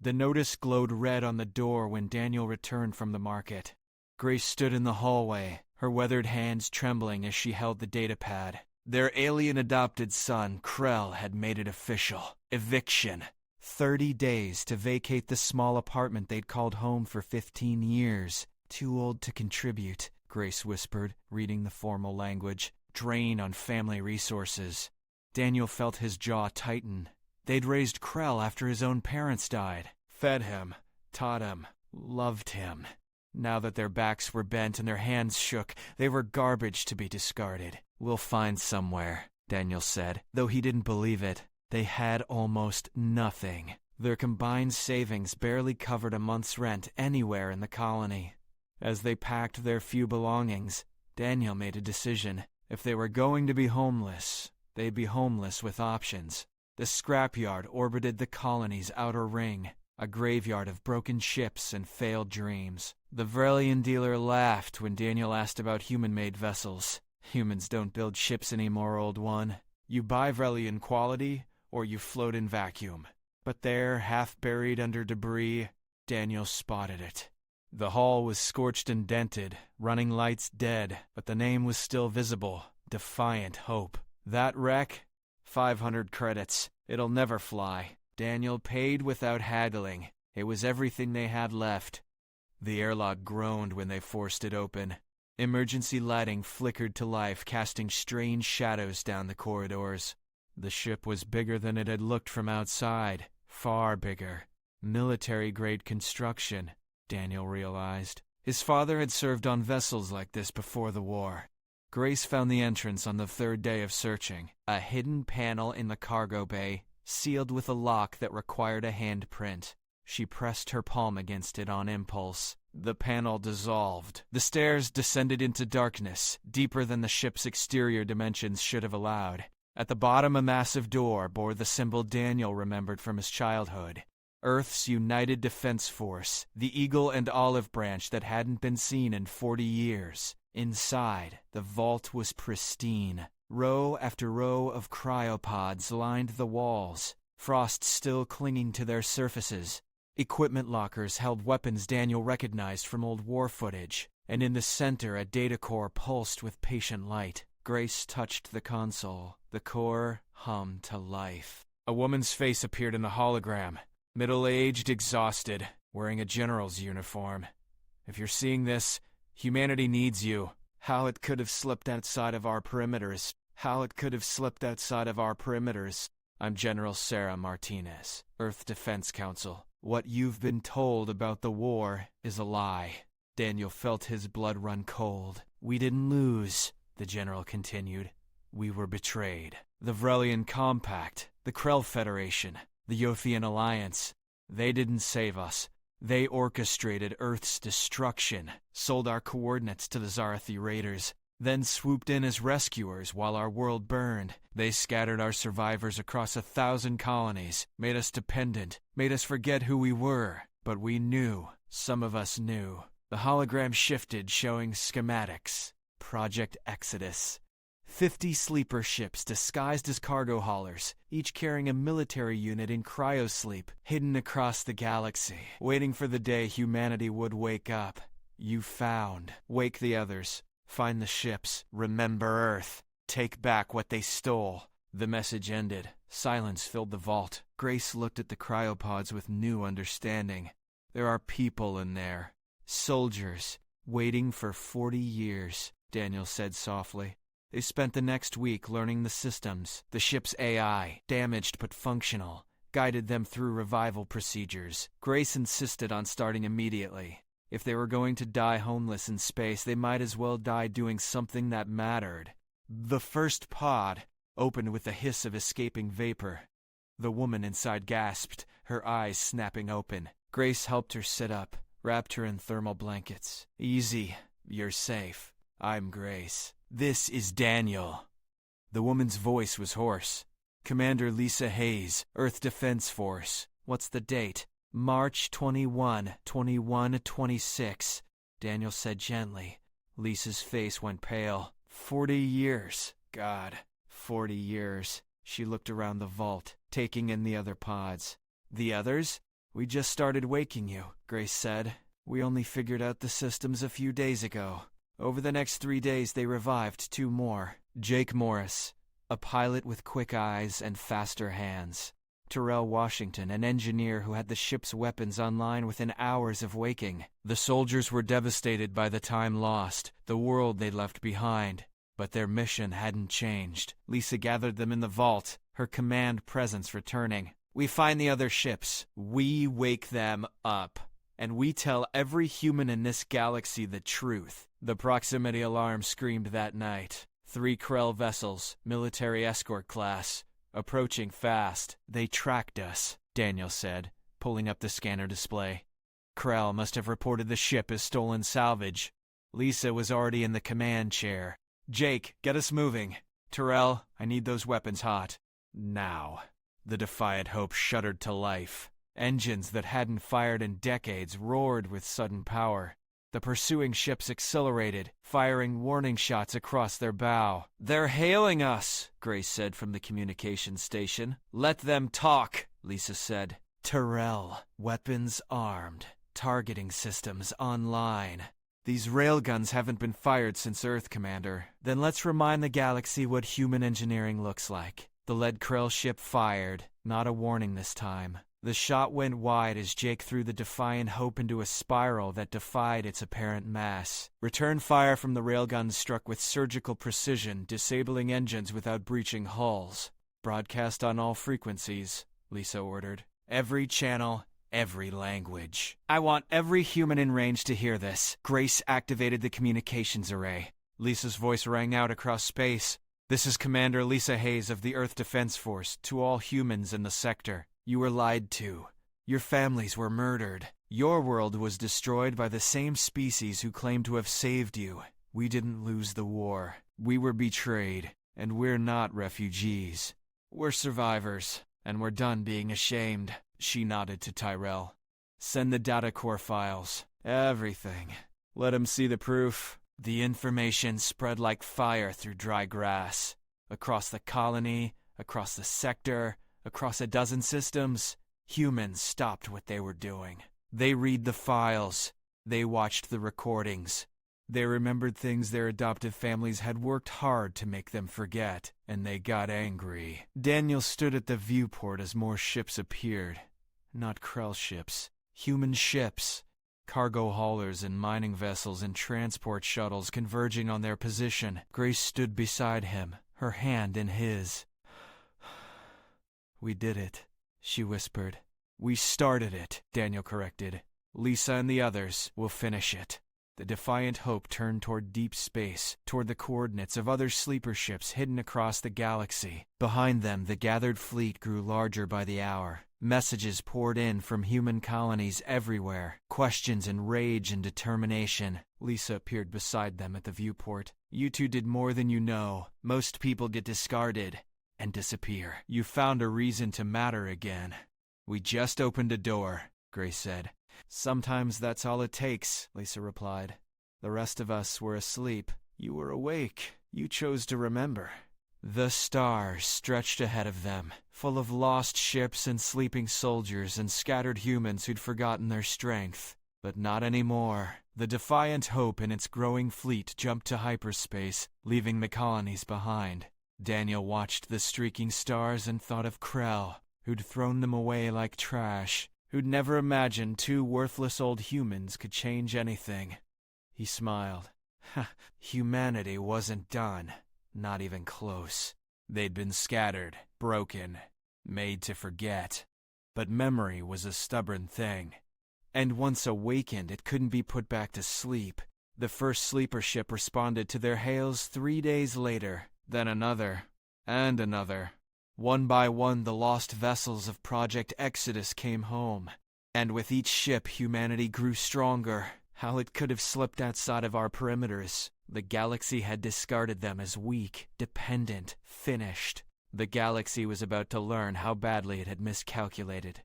The notice glowed red on the door when Daniel returned from the market. Grace stood in the hallway, her weathered hands trembling as she held the datapad. Their alien-adopted son, Krell, had made it official. Eviction. 30 days to vacate the small apartment they'd called home for 15 years. Too old to contribute, Grace whispered, reading the formal language. Drain on family resources. Daniel felt his jaw tighten. They'd raised Krell after his own parents died. Fed him, taught him, loved him. Now that their backs were bent and their hands shook, they were garbage to be discarded. We'll find somewhere, Daniel said, though he didn't believe it. They had almost nothing. Their combined savings barely covered a month's rent anywhere in the colony. As they packed their few belongings, Daniel made a decision. If they were going to be homeless, they'd be homeless with options. The scrapyard orbited the colony's outer ring, a graveyard of broken ships and failed dreams. The Vrelian dealer laughed when Daniel asked about human-made vessels. Humans don't build ships anymore, old one. You buy Vrelian quality, or you float in vacuum. But there, half buried under debris, Daniel spotted it. The hall was scorched and dented, running lights dead, but the name was still visible. Defiant Hope. That wreck? 500 credits. It'll never fly. Daniel paid without haggling. It was everything they had left. The airlock groaned when they forced it open. Emergency lighting flickered to life, casting strange shadows down the corridors. The ship was bigger than it had looked from outside. Far bigger. Military-grade construction, Daniel realized. His father had served on vessels like this before the war. Grace found the entrance on the third day of searching. A hidden panel in the cargo bay, sealed with a lock that required a handprint. She pressed her palm against it on impulse. The panel dissolved. The stairs descended into darkness, deeper than the ship's exterior dimensions should have allowed. At the bottom, a massive door bore the symbol Daniel remembered from his childhood. Earth's United Defense Force, the eagle and olive branch that hadn't been seen in 40 years. Inside, the vault was pristine. Row after row of cryopods lined the walls, frost still clinging to their surfaces. Equipment lockers held weapons Daniel recognized from old war footage, and in the center a data core pulsed with patient light. Grace touched the console. The core hummed to life. A woman's face appeared in the hologram. Middle-aged, exhausted, wearing a general's uniform. If you're seeing this, humanity needs you. How it could have slipped outside of our perimeters. How it could have slipped outside of our perimeters. I'm General Sarah Martinez, Earth Defense Council. What you've been told about the war is a lie. Daniel felt his blood run cold. We didn't lose, the general continued. We were betrayed. The Vrelian Compact, the Krell Federation, the Yothian Alliance. They didn't save us. They orchestrated Earth's destruction, sold our coordinates to the Zarathi raiders, then swooped in as rescuers while our world burned. They scattered our survivors across 1,000 colonies, made us dependent, made us forget who we were. But we knew. Some of us knew. The hologram shifted, showing schematics. Project Exodus. 50 sleeper ships disguised as cargo haulers, each carrying a military unit in cryosleep, hidden across the galaxy, waiting for the day humanity would wake up. You found. Wake the others. Find the ships. Remember Earth. Take back what they stole. The message ended. Silence filled the vault. Grace looked at the cryopods with new understanding. There are people in there. Soldiers. Waiting for 40 years, Daniel said softly. They spent the next week learning the systems. The ship's AI, damaged but functional, guided them through revival procedures. Grace insisted on starting immediately. If they were going to die homeless in space, they might as well die doing something that mattered. The first pod opened with the hiss of escaping vapor. The woman inside gasped, her eyes snapping open. Grace helped her sit up, wrapped her in thermal blankets. Easy. You're safe. I'm Grace. This is Daniel. The woman's voice was hoarse. Commander Lisa Hayes, Earth Defense Force. What's the date? March 21, 2126, Daniel said gently. Lisa's face went pale. 40 years. God, 40 years. She looked around the vault, taking in the other pods. The others? We just started waking you, Grace said. We only figured out the systems a few days ago. Over the next 3 days they revived 2 more. Jake Morris, a pilot with quick eyes and faster hands. Terrell Washington, an engineer who had the ship's weapons online within hours of waking. The soldiers were devastated by the time lost, the world they'd left behind. But their mission hadn't changed. Lisa gathered them in the vault, her command presence returning. We find the other ships. We wake them up. And we tell every human in this galaxy the truth. The proximity alarm screamed that night. 3 Krell vessels, military escort class, approaching fast. They tracked us, Daniel said, pulling up the scanner display. Krell must have reported the ship as stolen salvage. Lisa was already in the command chair. Jake, get us moving. Terrell, I need those weapons hot. Now. The Defiant Hope shuddered to life. Engines that hadn't fired in decades roared with sudden power. The pursuing ships accelerated, firing warning shots across their bow. They're hailing us, Grace said from the communications station. Let them talk, Lisa said. Terrell, weapons armed, targeting systems online. These railguns haven't been fired since Earth, Commander. Then let's remind the galaxy what human engineering looks like. The lead Krell ship fired, not a warning this time. The shot went wide as Jake threw the Defiant Hope into a spiral that defied its apparent mass. Return fire from the railguns struck with surgical precision, disabling engines without breaching hulls. Broadcast on all frequencies, Lisa ordered. Every channel, every language. I want every human in range to hear this. Grace activated the communications array. Lisa's voice rang out across space. This is Commander Lisa Hayes of the Earth Defense Force to all humans in the sector. You were lied to. Your families were murdered. Your world was destroyed by the same species who claimed to have saved you. We didn't lose the war. We were betrayed, and we're not refugees. We're survivors, and we're done being ashamed. She nodded to Tyrell. Send the data core files. Everything. Let him see the proof. The information spread like fire through dry grass. Across the colony, across the sector, across a dozen systems, humans stopped what they were doing. They read the files. They watched the recordings. They remembered things their adoptive families had worked hard to make them forget, and they got angry. Daniel stood at the viewport as more ships appeared. Not Krell ships. Human ships. Cargo haulers and mining vessels and transport shuttles converging on their position. Grace stood beside him, her hand in his. We did it, she whispered. We started it, Daniel corrected. Lisa and the others will finish it. The Defiant Hope turned toward deep space, toward the coordinates of other sleeper ships hidden across the galaxy. Behind them, the gathered fleet grew larger by the hour. Messages poured in from human colonies everywhere. Questions and rage and determination. Lisa appeared beside them at the viewport. You two did more than you know. Most people get discarded and disappear. You found a reason to matter again. We just opened a door, Grace said. Sometimes that's all it takes, Lisa replied. The rest of us were asleep. You were awake. You chose to remember. The stars stretched ahead of them, full of lost ships and sleeping soldiers and scattered humans who'd forgotten their strength. But not anymore. The Defiant Hope and its growing fleet jumped to hyperspace, leaving the colonies behind. Daniel watched the streaking stars and thought of Krell, who'd thrown them away like trash, who'd never imagined 2 worthless old humans could change anything. He smiled. Humanity wasn't done. Not even close. They'd been scattered, broken, made to forget. But memory was a stubborn thing. And once awakened, it couldn't be put back to sleep. The first sleeper ship responded to their hails 3 days later, then another, and another. One by one, the lost vessels of Project Exodus came home. And with each ship, humanity grew stronger. How it could have slipped outside of our perimeters. The galaxy had discarded them as weak, dependent, finished. The galaxy was about to learn how badly it had miscalculated.